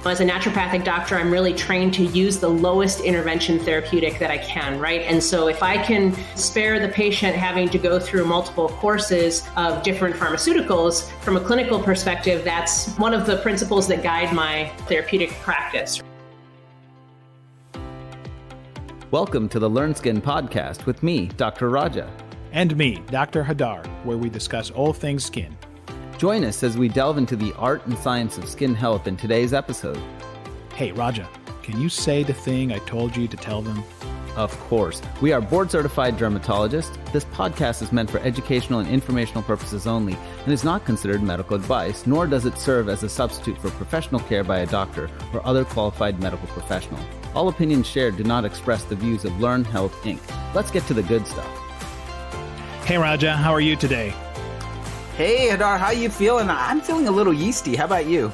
As a naturopathic doctor, I'm really trained to use the lowest intervention therapeutic that I can, right? And so if I can spare the patient having to go through multiple courses of different pharmaceuticals, from a clinical perspective, that's one of the principles that guide my therapeutic practice. Welcome to the Learn Skin podcast with me, Dr. Raja. And me, Dr. Hadar, where we discuss all things skin. Join us as we delve into the art and science of skin health in today's episode. Hey, Raja, can you say the thing I told you to tell them? Of course. We are board-certified dermatologists. This podcast is meant for educational and informational purposes only and is not considered medical advice, nor does it serve as a substitute for professional care by a doctor or other qualified medical professional. All opinions shared do not express the views of Learn Health, Inc. Let's get to the good stuff. Hey, Raja, how are you today? Hey, Hadar, how you feeling? I'm feeling a little yeasty. How about you?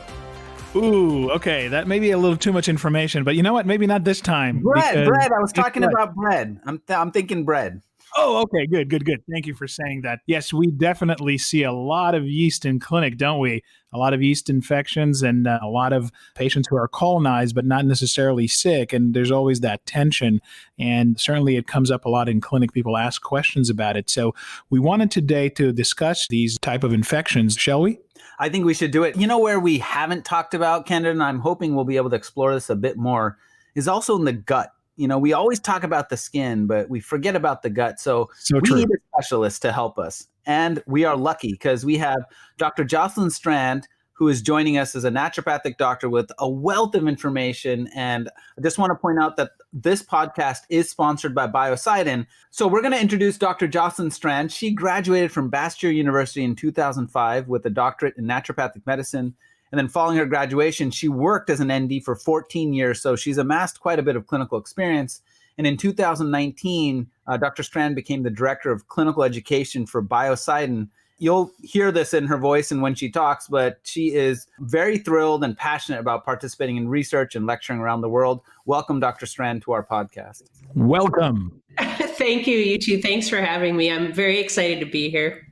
Ooh, okay. That may be a little too much information, but you know what? Maybe not this time. Bread. I was talking about bread. I'm thinking bread. Oh, okay. Good. Thank you for saying that. Yes, we definitely see a lot of yeast in clinic, don't we? A lot of yeast infections and a lot of patients who are colonized, but not necessarily sick. And there's always that tension. And certainly it comes up a lot in clinic. People ask questions about it. So we wanted today to discuss these type of infections, shall we? I think we should do it. You know where we haven't talked about, Candida, and I'm hoping we'll be able to explore this a bit more, is also in the gut. You know, we always talk about the skin, but we forget about the gut. So we true. Need a specialist to help us. And we are lucky because we have Dr. Jocelyn Strand, who is joining us as a naturopathic doctor with a wealth of information. And I just want to point out that this podcast is sponsored by Biocidin. So we're going to introduce Dr. Jocelyn Strand. She graduated from Bastyr University in 2005 with a doctorate in naturopathic medicine. And then following her graduation, she worked as an ND for 14 years. So she's amassed quite a bit of clinical experience. And in 2019, Dr. Strand became the director of clinical education for Biocidin. You'll hear this in her voice and when she talks, but she is very thrilled and passionate about participating in research and lecturing around the world. Welcome, Dr. Strand, to our podcast. Welcome. Thank you, you two. Thanks for having me. I'm very excited to be here.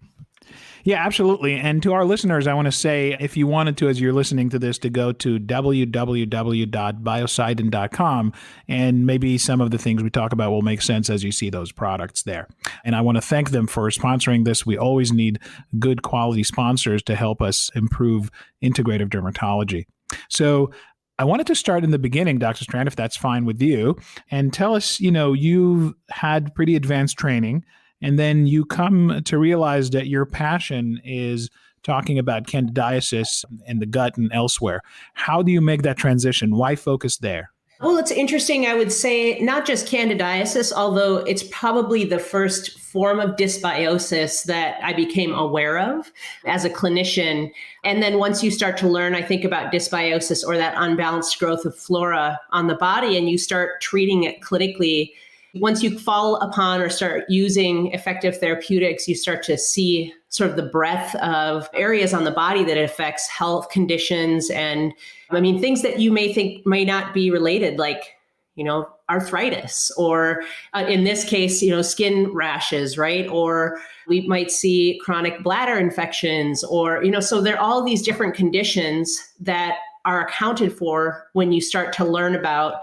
Yeah, absolutely. And to our listeners, I want to say, if you wanted to, as you're listening to this, to go to www.biocidin.com, and maybe some of the things we talk about will make sense as you see those products there. And I want to thank them for sponsoring this. We always need good quality sponsors to help us improve integrative dermatology. So I wanted to start in the beginning, Dr. Strand, if that's fine with you, and tell us, you've had pretty advanced training. And then you come to realize that your passion is talking about candidiasis in the gut and elsewhere. How do you make that transition? Why focus there? Well, it's interesting. I would say not just candidiasis, although it's probably the first form of dysbiosis that I became aware of as a clinician. And then once you start to learn, I think about dysbiosis or that unbalanced growth of flora on the body, and you start treating it clinically. Once you fall upon or start using effective therapeutics, you start to see sort of the breadth of areas on the body that it affects, health conditions, and things that you may think may not be related, like, arthritis, or in this case, skin rashes, right? Or we might see chronic bladder infections, or, so there are all these different conditions that are accounted for when you start to learn about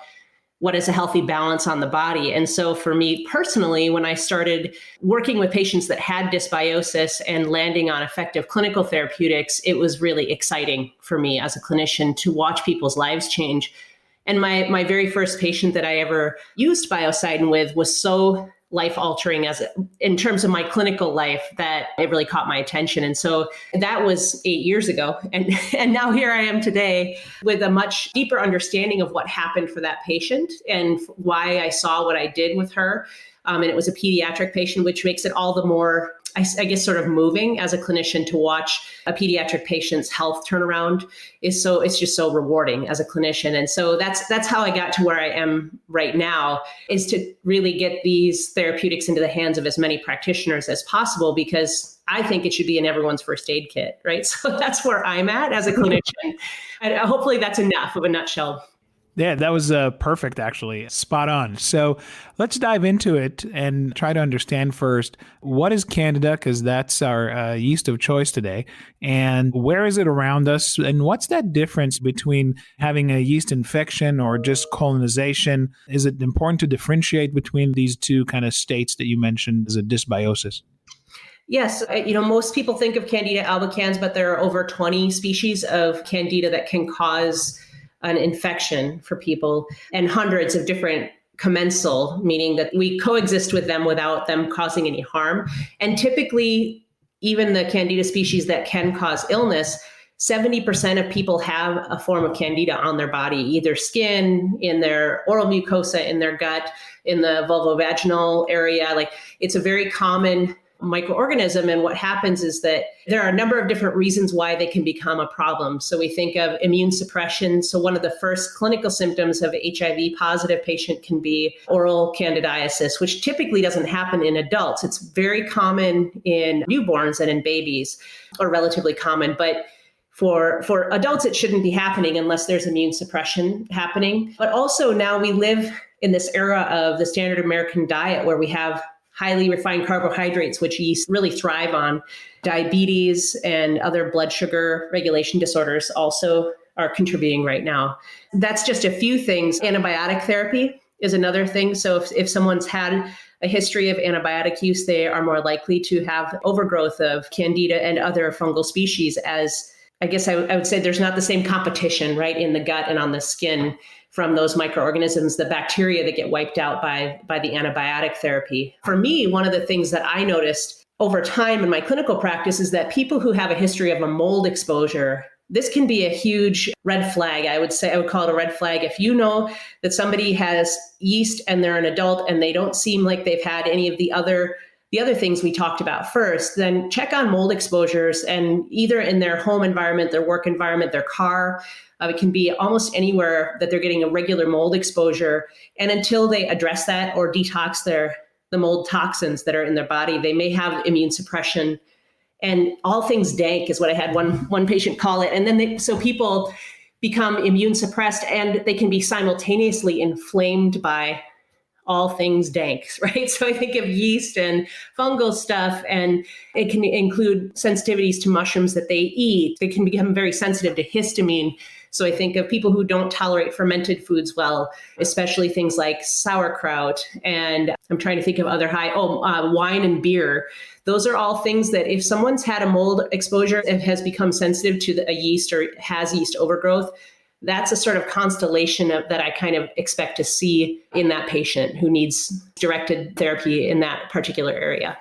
what is a healthy balance on the body. And so for me personally, when I started working with patients that had dysbiosis and landing on effective clinical therapeutics, it was really exciting for me as a clinician to watch people's lives change. And my very first patient that I ever used Biocidin with was so life-altering in terms of my clinical life that it really caught my attention. And so that was 8 years ago. And now here I am today with a much deeper understanding of what happened for that patient and why I saw what I did with her. And it was a pediatric patient, which makes it all the more, I guess, sort of moving as a clinician to watch a pediatric patient's health turnaround it's just so rewarding as a clinician. And so that's how I got to where I am right now, is to really get these therapeutics into the hands of as many practitioners as possible, because I think it should be in everyone's first aid kit, right? So that's where I'm at as a clinician. And hopefully that's enough of a nutshell. Yeah, that was perfect, actually. Spot on. So let's dive into it and try to understand first, what is Candida? Because that's our yeast of choice today. And where is it around us? And what's that difference between having a yeast infection or just colonization? Is it important to differentiate between these two kind of states that you mentioned as a dysbiosis? Yes, most people think of Candida albicans, but there are over 20 species of Candida that can cause an infection for people, and hundreds of different commensal, meaning that we coexist with them without them causing any harm. And typically, even the Candida species that can cause illness, 70% of people have a form of Candida on their body, either skin, in their oral mucosa, in their gut, in the vulvovaginal area. Like, it's a very common microorganism. And what happens is that there are a number of different reasons why they can become a problem. So we think of immune suppression. So one of the first clinical symptoms of HIV positive patient can be oral candidiasis, which typically doesn't happen in adults. It's very common in newborns and in babies, or relatively common. But for adults, it shouldn't be happening unless there's immune suppression happening. But also now we live in this era of the standard American diet where we have highly refined carbohydrates, which yeast really thrive on. Diabetes and other blood sugar regulation disorders also are contributing right now. That's just a few things. Antibiotic therapy is another thing. So if someone's had a history of antibiotic use, they are more likely to have overgrowth of Candida and other fungal species. As I guess I would say, there's not the same competition, right, in the gut and on the skin from those microorganisms, the bacteria that get wiped out by the antibiotic therapy. For me, one of the things that I noticed over time in my clinical practice is that people who have a history of a mold exposure, this can be a huge red flag. I would call it a red flag. If you know that somebody has yeast and they're an adult and they don't seem like they've had any of the other things we talked about first, then check on mold exposures, and either in their home environment, their work environment, their car. It can be almost anywhere that they're getting a regular mold exposure. And until they address that or detox the mold toxins that are in their body, they may have immune suppression. And all things dank is what I had one patient call it. And then so people become immune suppressed, and they can be simultaneously inflamed by all things dank, right? So I think of yeast and fungal stuff, and it can include sensitivities to mushrooms that they eat. They can become very sensitive to histamine. So I think of people who don't tolerate fermented foods well, especially things like sauerkraut. And I'm trying to think of other wine and beer. Those are all things that if someone's had a mold exposure and has become sensitive to a yeast or has yeast overgrowth, that's a sort of constellation that I kind of expect to see in that patient who needs directed therapy in that particular area.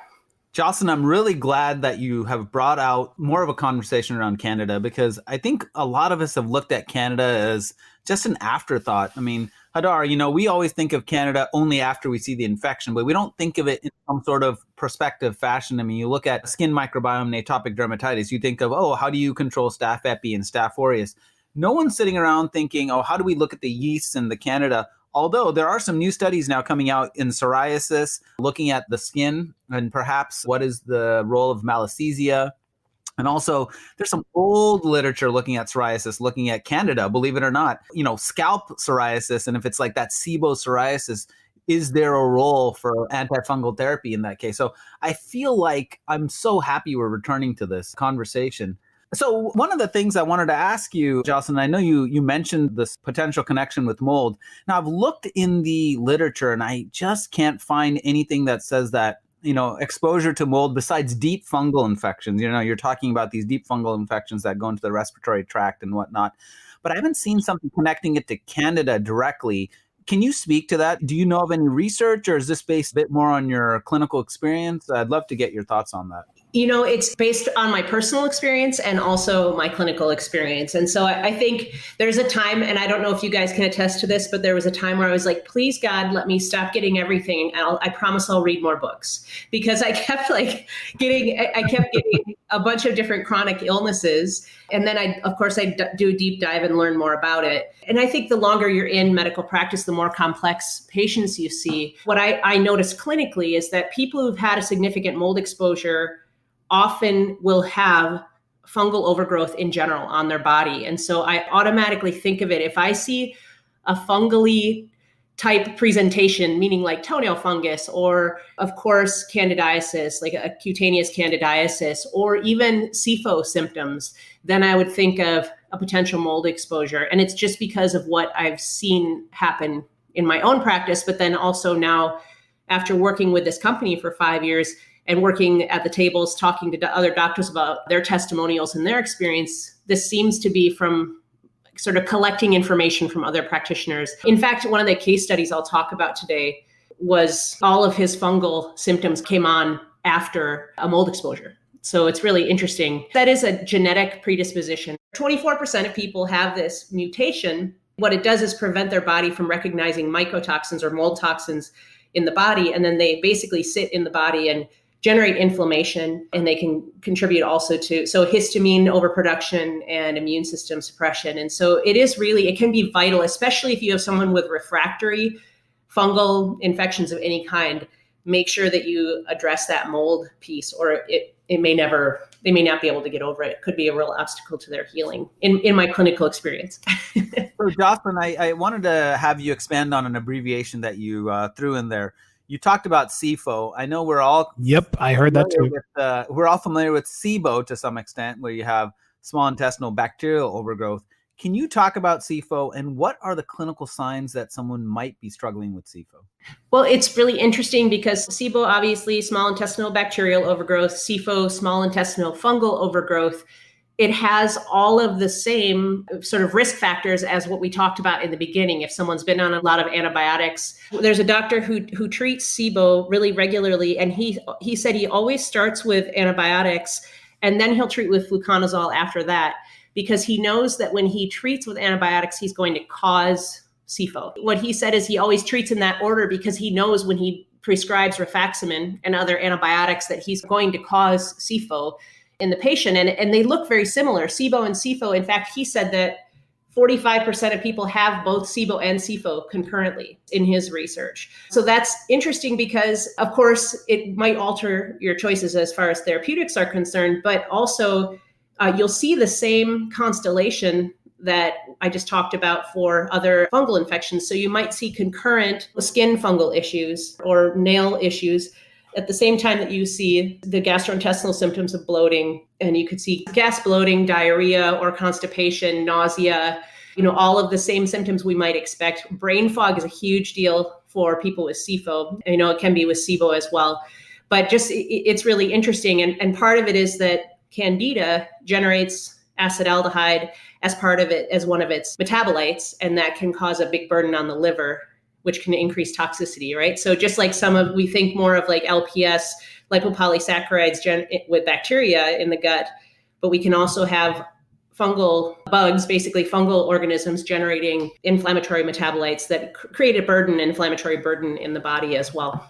Jocelyn, I'm really glad that you have brought out more of a conversation around Candida, because I think a lot of us have looked at Candida as just an afterthought. I mean, Hadar, we always think of Candida only after we see the infection, but we don't think of it in some sort of prospective fashion. I mean, you look at skin microbiome and atopic dermatitis, you think of, how do you control Staph epi and Staph aureus? No one's sitting around thinking, how do we look at the yeasts and the Candida? Although there are some new studies now coming out in psoriasis, looking at the skin and perhaps what is the role of malassezia. And also, there's some old literature looking at psoriasis, looking at Candida, believe it or not, scalp psoriasis. And if it's like that SIBO psoriasis, is there a role for antifungal therapy in that case? So I feel like I'm so happy we're returning to this conversation. So one of the things I wanted to ask you, Jocelyn, I know you mentioned this potential connection with mold. Now, I've looked in the literature and I just can't find anything that says that, exposure to mold besides deep fungal infections. You're talking about these deep fungal infections that go into the respiratory tract and whatnot. But I haven't seen something connecting it to Candida directly. Can you speak to that? Do you know of any research, or is this based a bit more on your clinical experience? I'd love to get your thoughts on that. It's based on my personal experience and also my clinical experience. And so I think there's a time, and I don't know if you guys can attest to this, but there was a time where I was like, please God, let me stop getting everything. And I promise I'll read more books, because I kept getting a bunch of different chronic illnesses. And then I do a deep dive and learn more about it. And I think the longer you're in medical practice, the more complex patients you see. What I noticed clinically is that people who've had a significant mold exposure often will have fungal overgrowth in general on their body. And so I automatically think of it. If I see a fungally type presentation, meaning like toenail fungus, or of course, candidiasis, like a cutaneous candidiasis, or even SIFO symptoms, then I would think of a potential mold exposure. And it's just because of what I've seen happen in my own practice, but then also now after working with this company for 5 years and working at the tables, talking to other doctors about their testimonials and their experience, this seems to be from sort of collecting information from other practitioners. In fact, one of the case studies I'll talk about today was all of his fungal symptoms came on after a mold exposure. So it's really interesting. That is a genetic predisposition. 24% of people have this mutation. What it does is prevent their body from recognizing mycotoxins or mold toxins in the body. And then they basically sit in the body and generate inflammation, and they can contribute also to histamine overproduction and immune system suppression. And so it can be vital, especially if you have someone with refractory fungal infections of any kind. Make sure that you address that mold piece, or they may not be able to get over it. It could be a real obstacle to their healing in my clinical experience. So Jocelyn, I wanted to have you expand on an abbreviation that you threw in there. You talked about SIFO. I know we're all I heard that too. We're all familiar with SIBO to some extent, where you have small intestinal bacterial overgrowth. Can you talk about SIFO and what are the clinical signs that someone might be struggling with SIFO? Well, it's really interesting because SIBO, obviously small intestinal bacterial overgrowth, SIFO, small intestinal fungal overgrowth. It has all of the same sort of risk factors as what we talked about in the beginning. If someone's been on a lot of antibiotics, there's a doctor who treats SIBO really regularly. And he said he always starts with antibiotics and then he'll treat with fluconazole after that, because he knows that when he treats with antibiotics, he's going to cause SIFO. What he said is he always treats in that order because he knows when he prescribes rifaximin and other antibiotics that he's going to cause SIFO in the patient. And they look very similar, SIBO and SIFO. In fact, he said that 45% of people have both SIBO and SIFO concurrently in his research. So that's interesting because, of course, it might alter your choices as far as therapeutics are concerned, but also you'll see the same constellation that I just talked about for other fungal infections. So you might see concurrent skin fungal issues or nail issues at the same time that you see the gastrointestinal symptoms of bloating, and you could see gas, bloating, diarrhea, or constipation, nausea, all of the same symptoms we might expect. Brain fog is a huge deal for people with SIFO. It can be with SIBO as well, but just it's really interesting. And part of it is that Candida generates acetaldehyde as part of it, as one of its metabolites, and that can cause a big burden on the liver, which can increase toxicity, right? So just like we think more of like LPS, lipopolysaccharides with bacteria in the gut, but we can also have fungal bugs, basically fungal organisms generating inflammatory metabolites that create inflammatory burden in the body as well.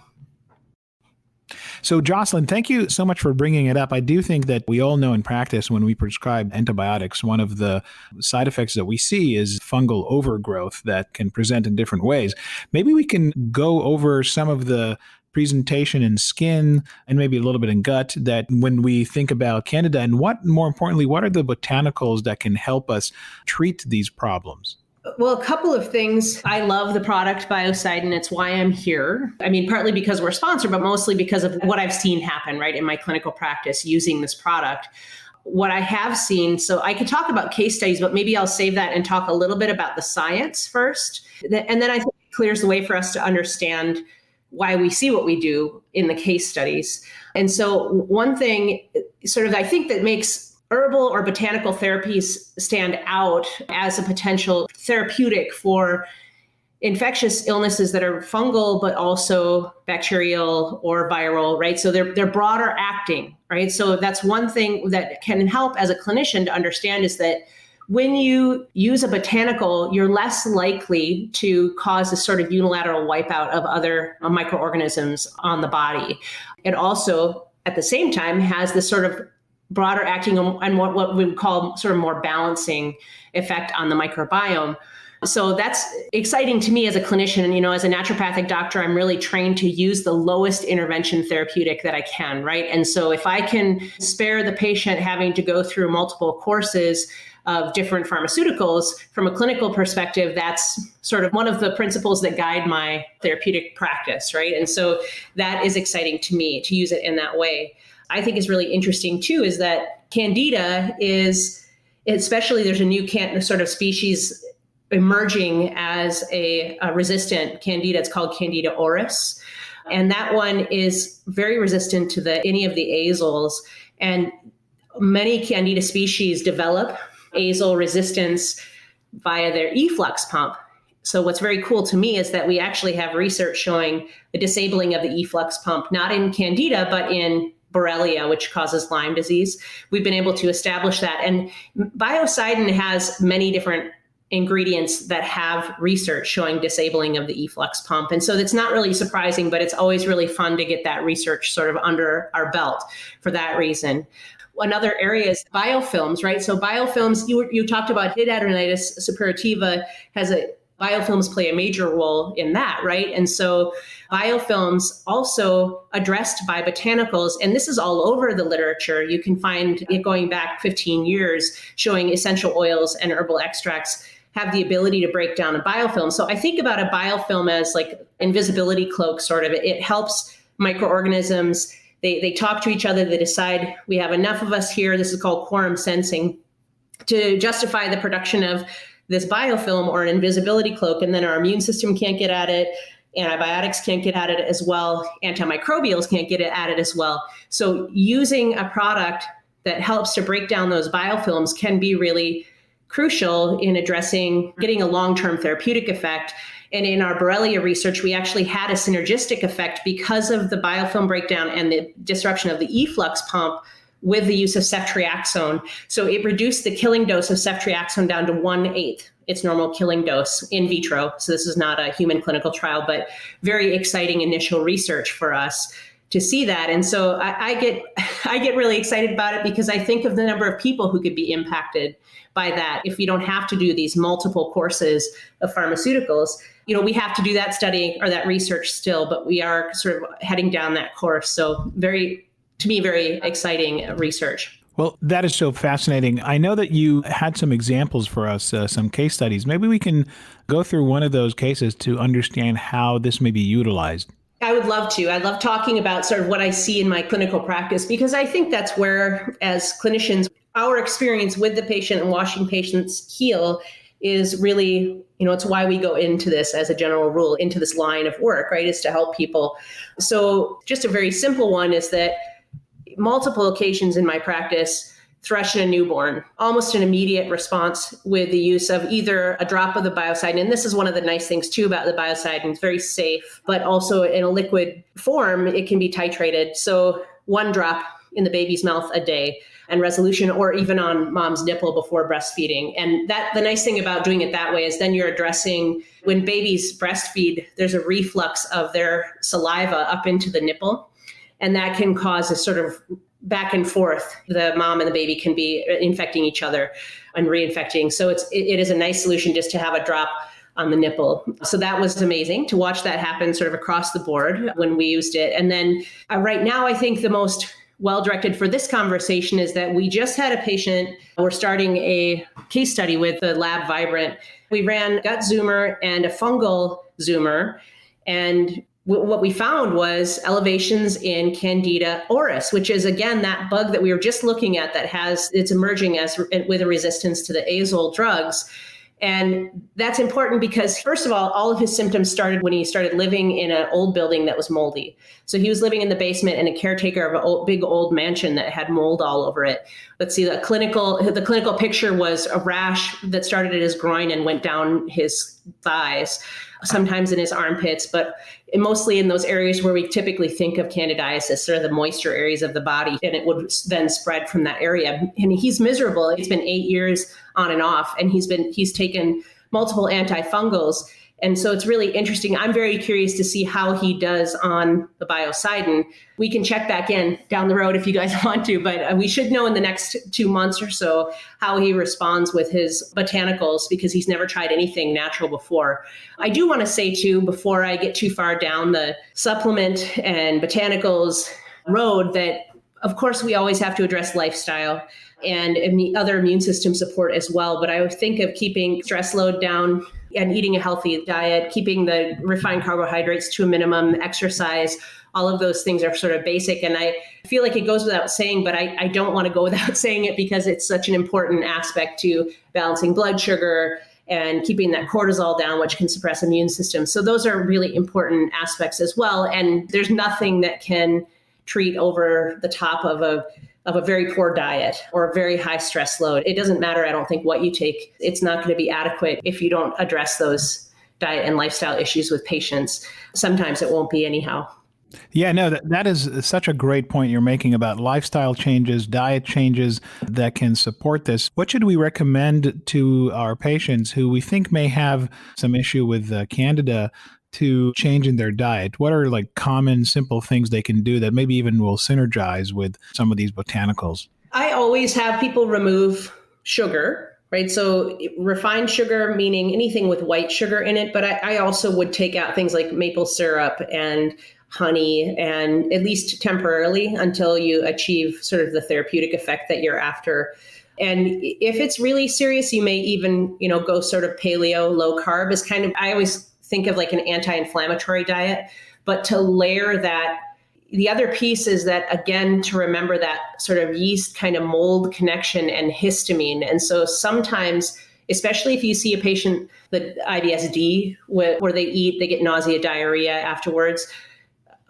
So Jocelyn, thank you so much for bringing it up. I do think that we all know in practice when we prescribe antibiotics, one of the side effects that we see is fungal overgrowth that can present in different ways. Maybe we can go over some of the presentation in skin and maybe a little bit in gut that when we think about Candida, and more importantly, what are the botanicals that can help us treat these problems? Well, a couple of things. I love the product Biocidin. It's why I'm here. Partly because we're sponsored, but mostly because of what I've seen happen, right, in my clinical practice using this product. What I have seen, so I could talk about case studies, but maybe I'll save that and talk a little bit about the science first. And then I think it clears the way for us to understand why we see what we do in the case studies. And so one thing I think that makes herbal or botanical therapies stand out as a potential therapeutic for infectious illnesses that are fungal, but also bacterial or viral, right? So they're broader acting, right? So that's one thing that can help as a clinician to understand is that when you use a botanical, you're less likely to cause a sort of unilateral wipeout of other microorganisms on the body. It also, at the same time, has this sort of broader acting and what we would call sort of more balancing effect on the microbiome. So that's exciting to me as a clinician. And, as a naturopathic doctor, I'm really trained to use the lowest intervention therapeutic that I can, right? And so if I can spare the patient having to go through multiple courses, of different pharmaceuticals, from a clinical perspective, that's sort of one of the principles that guide my therapeutic practice, right? And so that is exciting to me to use it in that way. I think is really interesting too, is that Candida is, especially there's a new sort of species emerging as a resistant Candida. It's called Candida auris. And that one is very resistant to any of the azoles. And many Candida species develop azole resistance via their efflux pump. So what's very cool to me is that we actually have research showing the disabling of the efflux pump, not in Candida, but in Borrelia, which causes Lyme disease. We've been able to establish that. And Biocidin has many different ingredients that have research showing disabling of the efflux pump. And so it's not really surprising, but it's always really fun to get that research sort of under our belt for that reason. Another area is biofilms, right? So biofilms, you talked about hidradenitis suppurativa biofilms play a major role in that, right? And so biofilms also addressed by botanicals, and this is all over the literature. You can find it going back 15 years showing essential oils and herbal extracts have the ability to break down a biofilm. So I think about a biofilm as like invisibility cloak, sort of. It helps microorganisms. They talk to each other. They decide we have enough of us here. This is called quorum sensing to justify the production of this biofilm or an invisibility cloak, and then our immune system can't get at it. Antibiotics can't get at it as well. Antimicrobials can't get at it as well. So using a product that helps to break down those biofilms can be really crucial in getting a long-term therapeutic effect. And in our Borrelia research, we actually had a synergistic effect because of the biofilm breakdown and the disruption of the efflux pump with the use of ceftriaxone. So it reduced the killing dose of ceftriaxone down to 1/8 its normal killing dose in vitro. So this is not a human clinical trial, but very exciting initial research for us to see that. And so I get really excited about it because I think of the number of people who could be impacted by that if you don't have to do these multiple courses of pharmaceuticals. We have to do that study or that research still, but we are sort of heading down that course. So to me, very exciting research. Well, that is so fascinating. I know that you had some examples for us, some case studies. Maybe we can go through one of those cases to understand how this may be utilized. I would love to. I love talking about sort of what I see in my clinical practice, because I think that's where, as clinicians, our experience with the patient and watching patients heal is really, it's why we go into this as a general rule, into this line of work, right, is to help people. So just a very simple one is that multiple occasions in my practice, thrush in a newborn, almost an immediate response with the use of either a drop of the Biocidin. And this is one of the nice things too about the Biocidin. It's very safe, but also in a liquid form, it can be titrated. So 1 drop in the baby's mouth a day and resolution, or even on mom's nipple before breastfeeding. And the nice thing about doing it that way is then you're addressing, when babies breastfeed, there's a reflux of their saliva up into the nipple. And that can cause a sort of back and forth. The mom and the baby can be infecting each other and reinfecting. So it is a nice solution just to have a drop on the nipple. So that was amazing to watch that happen sort of across the board when we used it. And then right now, I think the most well-directed for this conversation is that we just had a patient. We're starting a case study with the Lab Vibrant. We ran gut zoomer and a fungal zoomer. And what we found was elevations in Candida auris, which is, again, that bug that we were just looking at it's emerging with a resistance to the azole drugs. And that's important because, first of all of his symptoms started when he started living in an old building that was moldy. So he was living in the basement and a caretaker of a big old mansion that had mold all over it. Let's see, the clinical picture was a rash that started at his groin and went down his thighs, sometimes in his armpits, but mostly in those areas where we typically think of candidiasis, or the moisture areas of the body, and it would then spread from that area. And he's miserable. It's been 8 years on and off, and he's taken multiple antifungals. And so it's really interesting. I'm very curious to see how he does on the Biocidin. We can check back in down the road if you guys want to, but we should know in the next 2 months or so how he responds with his botanicals, because he's never tried anything natural before. I do want to say too, before I get too far down the supplement and botanicals road, that of course we always have to address lifestyle. and other immune system support as well. But I would think of keeping stress load down and eating a healthy diet, keeping the refined carbohydrates to a minimum, exercise. All of those things are sort of basic. And I feel like it goes without saying, but I don't want to go without saying it because it's such an important aspect to balancing blood sugar and keeping that cortisol down, which can suppress immune system. So those are really important aspects as well. And there's nothing that can treat over the top of a very poor diet or a very high stress load. It doesn't matter, I don't think, what you take. It's not going to be adequate if you don't address those diet and lifestyle issues with patients. Sometimes it won't be anyhow. Yeah, no, that is such a great point you're making about lifestyle changes, diet changes that can support this. What should we recommend to our patients who we think may have some issue with Candida to change in their diet? What are like common, simple things they can do that maybe even will synergize with some of these botanicals? I always have people remove sugar, right? So refined sugar, meaning anything with white sugar in it. But I also would take out things like maple syrup and honey, and at least temporarily until you achieve sort of the therapeutic effect that you're after. And if it's really serious, you may even, go sort of paleo, low carb is kind of, I always think of like an anti-inflammatory diet, but to layer that, the other piece is that, again, to remember that sort of yeast kind of mold connection and histamine. And so sometimes, especially if you see a patient with IBS-D where they get nausea, diarrhea afterwards,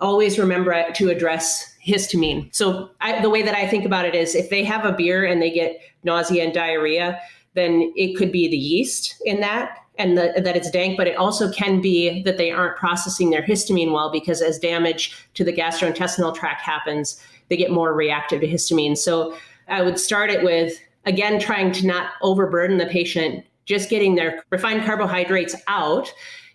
always remember to address histamine. So the way that I think about it is if they have a beer and they get nausea and diarrhea, then it could be the yeast in that and that it's dank, but it also can be that they aren't processing their histamine well, because as damage to the gastrointestinal tract happens, they get more reactive to histamine. So I would start it with, again, trying to not overburden the patient, just getting their refined carbohydrates out.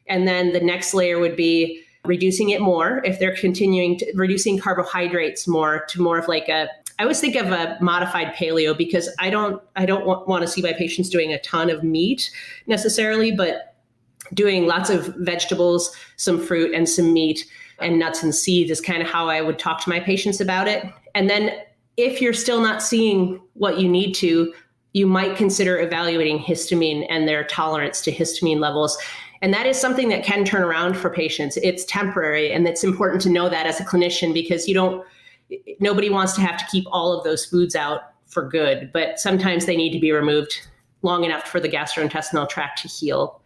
And then the next layer would be reducing it more if they're continuing to reducing carbohydrates more to more of like I always think of a modified paleo, because I don't want to see my patients doing a ton of meat necessarily, but doing lots of vegetables, some fruit and some meat and nuts and seeds is kind of how I would talk to my patients about it. And then if you're still not seeing what you need to, you might consider evaluating histamine and their tolerance to histamine levels. And that is something that can turn around for patients. It's temporary. And it's important to know that as a clinician, because nobody wants to have to keep all of those foods out for good, but sometimes they need to be removed long enough for the gastrointestinal tract to heal.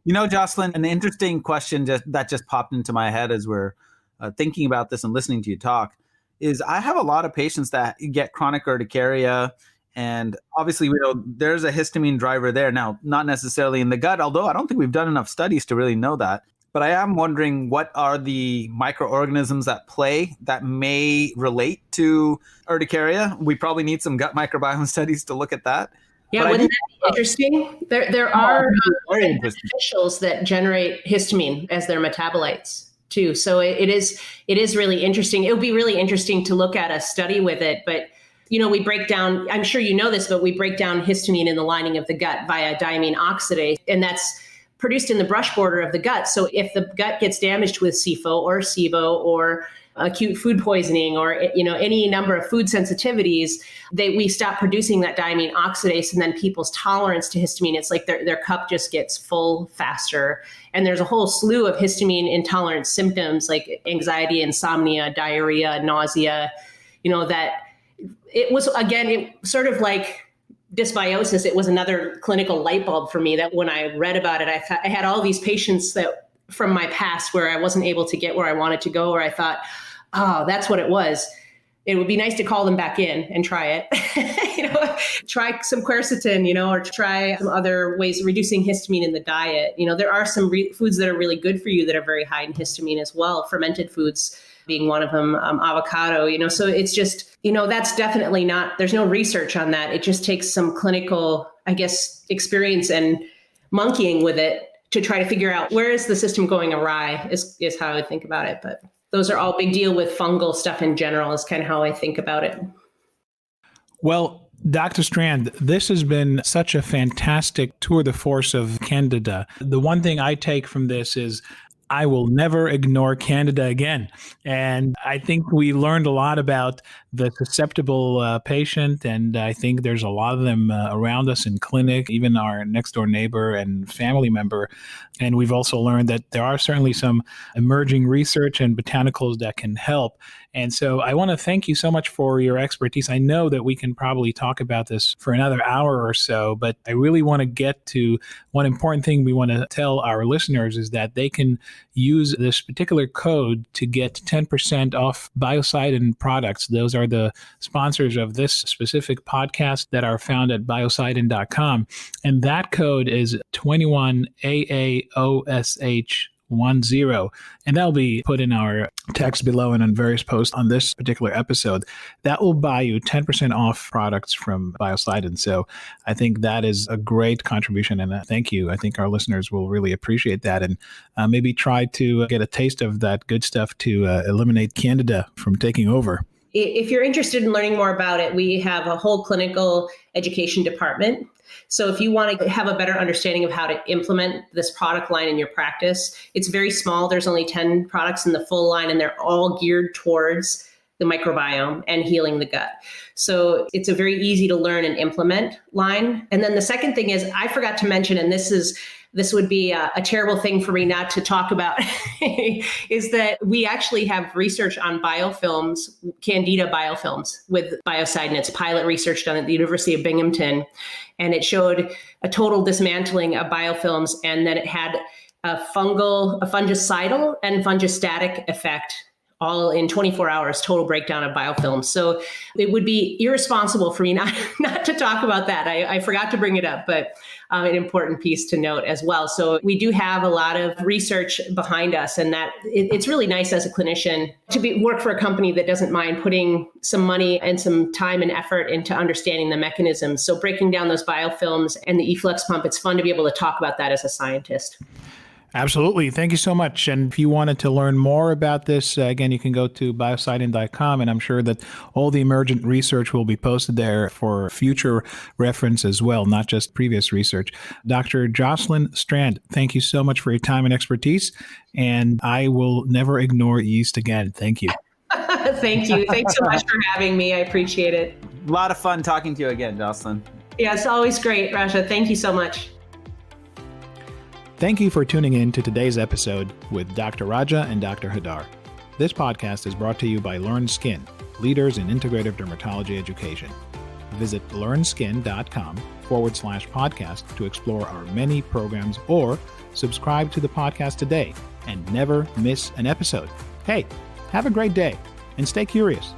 Jocelyn, an interesting question that just popped into my head as we're thinking about this and listening to you talk is I have a lot of patients that get chronic urticaria. And obviously, we know there's a histamine driver there. Now, not necessarily in the gut, although I don't think we've done enough studies to really know that. But I am wondering, what are the microorganisms at play that may relate to urticaria? We probably need some gut microbiome studies to look at that. Yeah, but wouldn't that be interesting? There are beneficials that generate histamine as their metabolites too. So it is really interesting. It would be really interesting to look at a study with it, but we break down, I'm sure you know this, but we break down histamine in the lining of the gut via diamine oxidase, and that's produced in the brush border of the gut. So if the gut gets damaged with SIFO or SIBO or acute food poisoning or any number of food sensitivities, we stop producing that diamine oxidase, and then people's tolerance to histamine, it's like their cup just gets full faster. And there's a whole slew of histamine intolerant symptoms like anxiety, insomnia, diarrhea, nausea, that it was, again, it sort of like dysbiosis. It was another clinical light bulb for me that when I read about it, I had all these patients that from my past where I wasn't able to get where I wanted to go, where I thought, oh, that's what it was. It would be nice to call them back in and try it. Try some quercetin, or try some other ways of reducing histamine in the diet. There are some foods that are really good for you that are very high in histamine as well. Fermented foods being one of them, avocado, so it's just, that's definitely not, there's no research on that. It just takes some clinical, experience and monkeying with it to try to figure out where is the system going awry is how I think about it. But those are all big deal with fungal stuff in general is kind of how I think about it. Well, Dr. Strand, this has been such a fantastic tour de force of Candida. The one thing I take from this is I will never ignore Candida again. And I think we learned a lot about the susceptible patient. And I think there's a lot of them around us in clinic, even our next door neighbor and family member. And we've also learned that there are certainly some emerging research and botanicals that can help. And so I want to thank you so much for your expertise. I know that we can probably talk about this for another hour or so, but I really want to get to one important thing we want to tell our listeners is that they can use this particular code to get 10% off Biocidin products. Those are the sponsors of this specific podcast that are found at biocidin.com. And that code is 21AAOSH10, and that'll be put in our text below and on various posts on this particular episode. That will buy you 10% off products from Biocidin. So I think that is a great contribution, and thank you. I think our listeners will really appreciate that, and maybe try to get a taste of that good stuff to eliminate Candida from taking over. If you're interested in learning more about it, we have a whole clinical education department. So if you want to have a better understanding of how to implement this product line in your practice, it's very small. There's only 10 products in the full line, and they're all geared towards the microbiome and healing the gut. So it's a very easy to learn and implement line. And then the second thing is, I forgot to mention, and this would be a terrible thing for me not to talk about, is that we actually have research on biofilms, Candida biofilms with Biocidin. It's pilot research done at the University of Binghamton. And it showed a total dismantling of biofilms, and then it had a fungicidal and fungistatic effect all in 24 hours, total breakdown of biofilms. So it would be irresponsible for me not to talk about that. I forgot to bring it up, but an important piece to note as well. So we do have a lot of research behind us, and that it's really nice as a clinician to work for a company that doesn't mind putting some money and some time and effort into understanding the mechanisms. So breaking down those biofilms and the efflux pump, it's fun to be able to talk about that as a scientist. Absolutely. Thank you so much. And if you wanted to learn more about this, again, you can go to biocidin.com, and I'm sure that all the emergent research will be posted there for future reference as well, not just previous research. Dr. Jocelyn Strand, thank you so much for your time and expertise, and I will never ignore yeast again. Thank you. Thank you. Thanks so much for having me. I appreciate it. A lot of fun talking to you again, Jocelyn. Yeah, it's always great, Raja. Thank you so much. Thank you for tuning in to today's episode with Dr. Raja and Dr. Hadar. This podcast is brought to you by Learn Skin, leaders in integrative dermatology education. Visit learnskin.com/podcast to explore our many programs, or subscribe to the podcast today and never miss an episode. Hey, have a great day and stay curious.